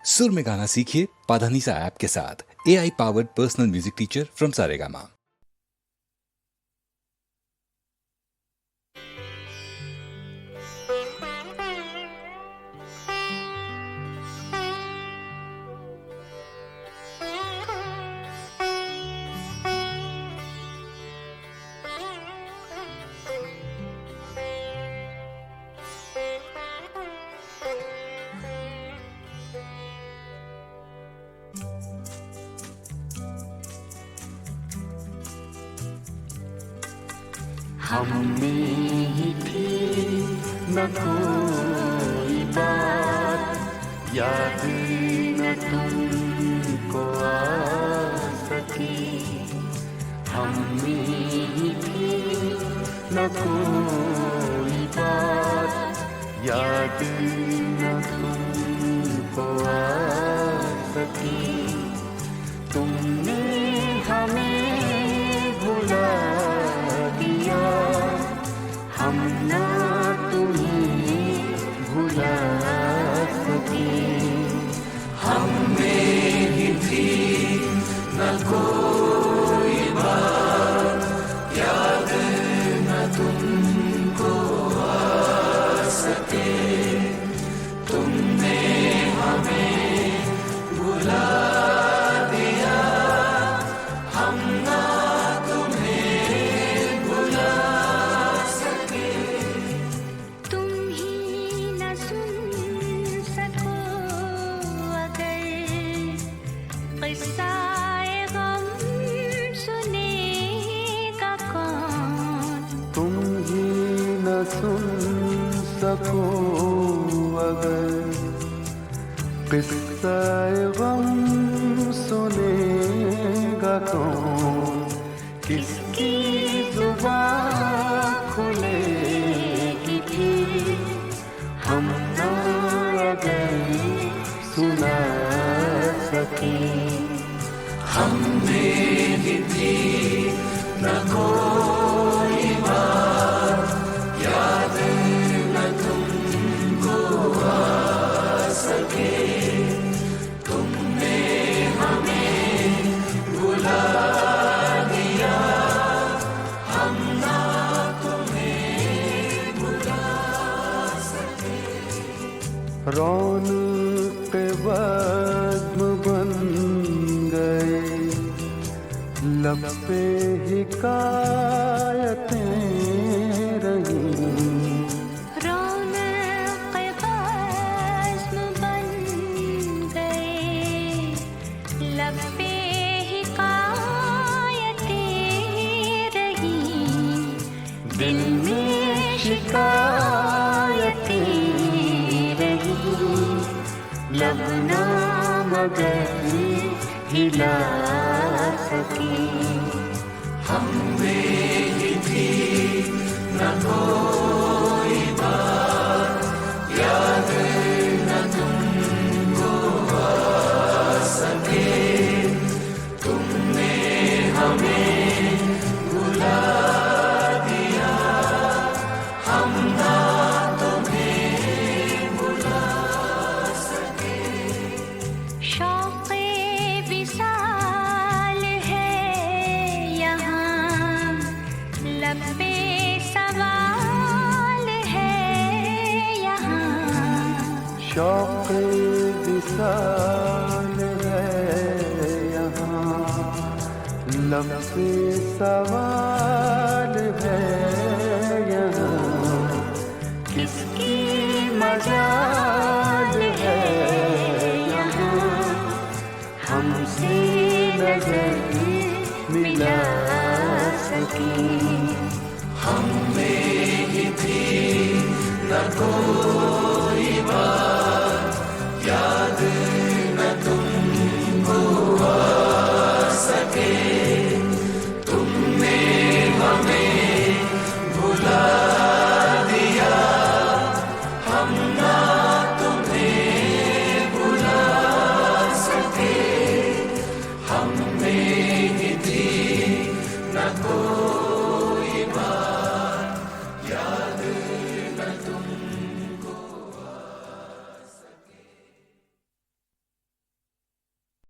सुर में गाना सीखिए पाधानीसा ऐप के साथ। AI powered personal music teacher from Saregama. हम में ही थी न कोई बात, याद न तुमको आ सकी। हम में ही थी न कोई बात, याद न तुमको आ सकी। तुमने हमें भुला दिया, हम ना तुम्हें भुला सके। हम में ही थी न कोई बात, याद न तुमको आ सके। तुमने हमें भुला दिया, हम ना सुन सको अगर किस्सा-ए गम सुनेगा कौन। किसकी जुबान खुलेगी फिर, हम ना अगर सुना सके। हम में ही थी न कोई बात, याद न तुमको आ सके। तुमने हमें भुला दिया, हम ना तुम्हें भुला सके। रौनक़ बज़्म बन गए लब पे हिकायतें रहीं। रौनक़ बज़्म बन गए लब पे हिकायतें रहीं। दिल में शिकायतें रहीं, लब ना मगर हिला सकी। हम में ही थी न कोई बात, याद न तुमको आ सके। तुमने हमें भुला दिया, हम ना तुम्हें भुला सके। शौक़े विसाल है यहाँ, लब पे सवाल है यहाँ। शौक़े विसाल है यहाँ, लब पे सवाल है यहाँ। किसकी मजाल है यहाँ, हमसे नजर मिला सकी। हम में ही थी न कोई बात, याद